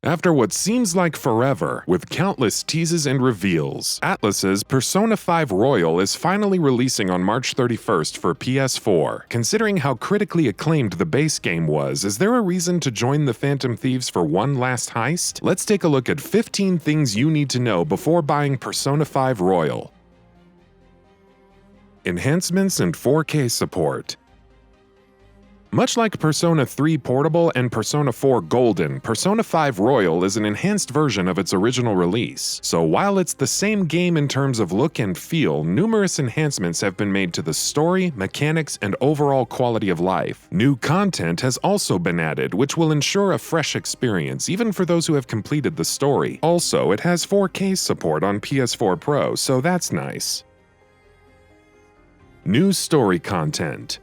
After what seems like forever, with countless teases and reveals, Atlus's Persona 5 Royal is finally releasing on March 31st for PS4. Considering how critically acclaimed the base game was, is there a reason to join the Phantom Thieves for one last heist? Let's take a look at 15 things you need to know before buying Persona 5 Royal. Enhancements and 4K support. Much like Persona 3 Portable and Persona 4 Golden, Persona 5 Royal is an enhanced version of its original release. So while it's the same game in terms of look and feel, numerous enhancements have been made to the story, mechanics, and overall quality of life. New content has also been added, which will ensure a fresh experience, even for those who have completed the story. Also, it has 4K support on PS4 Pro, so that's nice. New story content.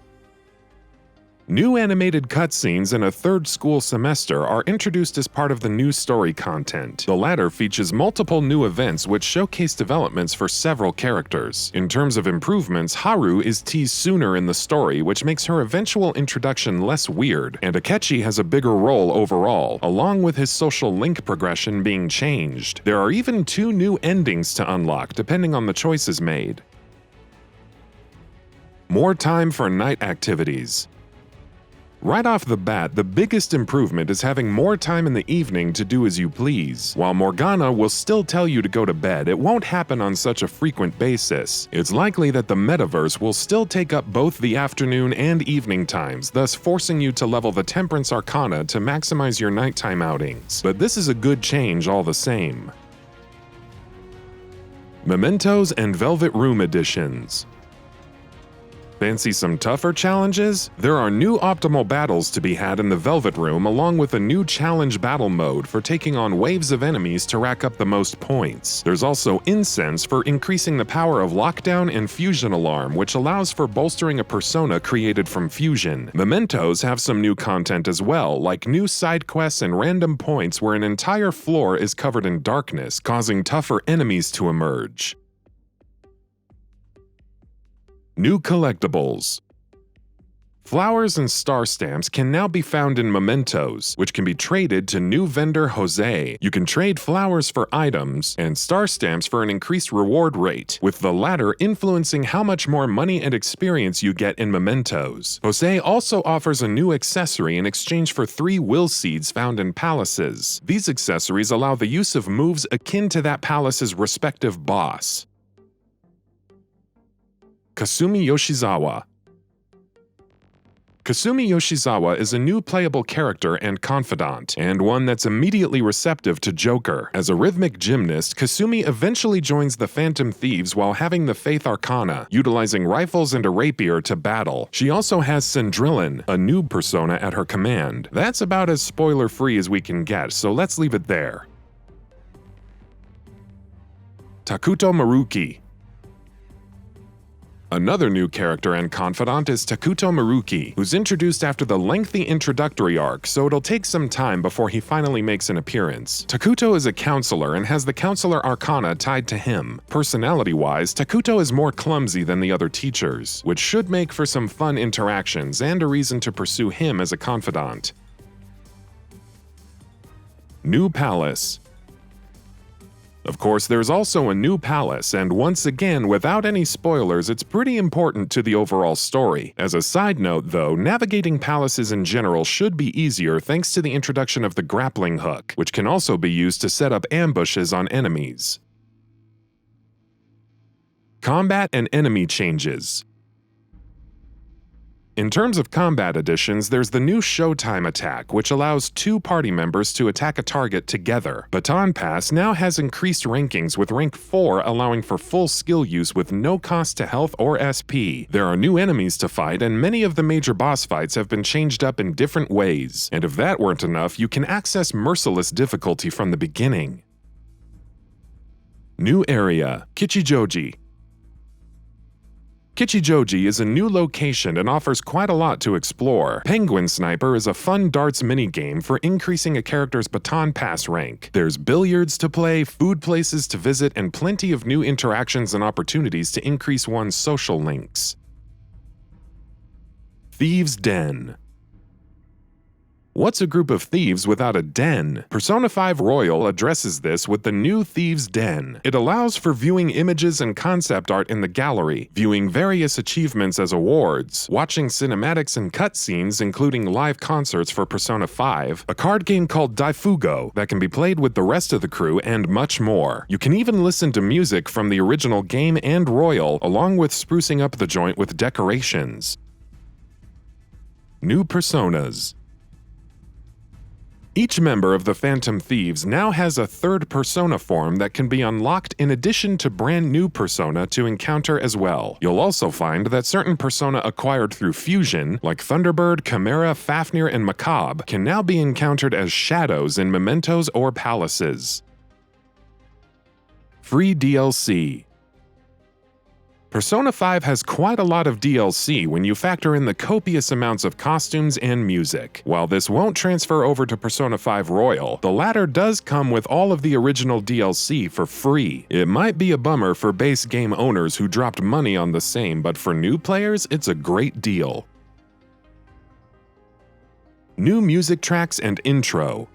New animated cutscenes and a third school semester are introduced as part of the new story content. The latter features multiple new events which showcase developments for several characters. In terms of improvements, Haru is teased sooner in the story, which makes her eventual introduction less weird, and Akechi has a bigger role overall, along with his social link progression being changed. There are even 2 new endings to unlock depending on the choices made. More time for night activities. Right off the bat, the biggest improvement is having more time in the evening to do as you please. While Morgana will still tell you to go to bed, it won't happen on such a frequent basis. It's likely that the metaverse will still take up both the afternoon and evening times, thus forcing you to level the Temperance Arcana to maximize your nighttime outings. But this is a good change all the same. Mementos and Velvet Room editions. Fancy some tougher challenges? There are new optimal battles to be had in the Velvet Room, along with a new challenge battle mode for taking on waves of enemies to rack up the most points. There's also Incense for increasing the power of Lockdown and Fusion Alarm, which allows for bolstering a persona created from fusion. Mementos have some new content as well, like new side quests and random points where an entire floor is covered in darkness, causing tougher enemies to emerge. New collectibles. Flowers and star stamps can now be found in Mementos, which can be traded to new vendor Jose. You can trade flowers for items and star stamps for an increased reward rate, with the latter influencing how much more money and experience you get in Mementos. Jose also offers a new accessory in exchange for 3 will seeds found in palaces. These accessories allow the use of moves akin to that palace's respective boss. KASUMI YOSHIZAWA. KASUMI YOSHIZAWA is a new playable character and confidant, and one that's immediately receptive to Joker. As a rhythmic gymnast, Kasumi eventually joins the Phantom Thieves while having the Faith Arcana, utilizing rifles and a rapier to battle. She also has Cendrillon, a noob persona at her command. That's about as spoiler-free as we can get, so let's leave it there. Takuto Maruki. Another new character and confidant is Takuto Maruki, who's introduced after the lengthy introductory arc, so it'll take some time before he finally makes an appearance. Takuto is a counselor and has the Counselor Arcana tied to him. Personality-wise, Takuto is more clumsy than the other teachers, which should make for some fun interactions and a reason to pursue him as a confidant. New Palace. Of course, there's also a new palace, and once again, without any spoilers, it's pretty important to the overall story. As a side note, though, navigating palaces in general should be easier thanks to the introduction of the grappling hook, which can also be used to set up ambushes on enemies. Combat and enemy changes. In terms of combat additions, there's the new Showtime attack, which allows 2 party members to attack a target together. Baton Pass now has increased rankings, with rank 4 allowing for full skill use with no cost to health or SP. There are new enemies to fight, and many of the major boss fights have been changed up in different ways. And if that weren't enough, you can access merciless difficulty from the beginning. New area, Kichijoji. Kichijoji is a new location and offers quite a lot to explore. Penguin Sniper is a fun darts minigame for increasing a character's baton pass rank. There's billiards to play, food places to visit, and plenty of new interactions and opportunities to increase one's social links. Thieves' Den. What's a group of thieves without a den? Persona 5 Royal addresses this with the new Thieves' Den. It allows for viewing images and concept art in the gallery, viewing various achievements as awards, watching cinematics and cutscenes including live concerts for Persona 5, a card game called Daifugo that can be played with the rest of the crew, and much more. You can even listen to music from the original game and Royal, along with sprucing up the joint with decorations. New personas. Each member of the Phantom Thieves now has a third persona form that can be unlocked in addition to brand new persona to encounter as well. You'll also find that certain persona acquired through fusion, like Thunderbird, Chimera, Fafnir, and Macabre, can now be encountered as shadows in mementos or palaces. Free DLC. Persona 5 has quite a lot of DLC when you factor in the copious amounts of costumes and music. While this won't transfer over to Persona 5 Royal, the latter does come with all of the original DLC for free. It might be a bummer for base game owners who dropped money on the same, but for new players, it's a great deal. New music tracks and intro.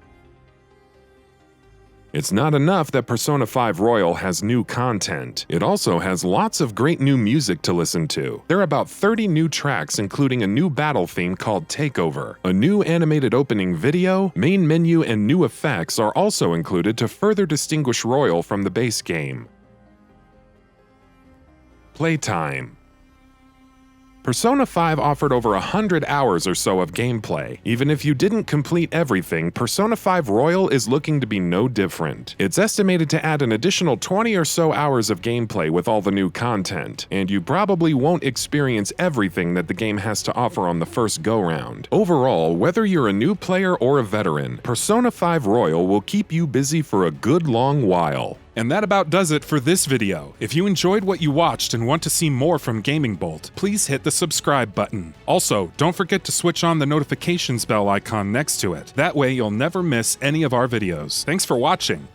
It's not enough that Persona 5 Royal has new content. It also has lots of great new music to listen to. There are about 30 new tracks, including a new battle theme called Takeover. A new animated opening video, main menu, and new effects are also included to further distinguish Royal from the base game. Playtime. Persona 5 offered over 100 hours or so of gameplay. Even if you didn't complete everything, Persona 5 Royal is looking to be no different. It's estimated to add an additional 20 or so hours of gameplay with all the new content, and you probably won't experience everything that the game has to offer on the first go-round. Overall, whether you're a new player or a veteran, Persona 5 Royal will keep you busy for a good long while. And that about does it for this video. If you enjoyed what you watched and want to see more from Gaming Bolt, please hit the subscribe button. Also, don't forget to switch on the notifications bell icon next to it. That way you'll never miss any of our videos. Thanks for watching.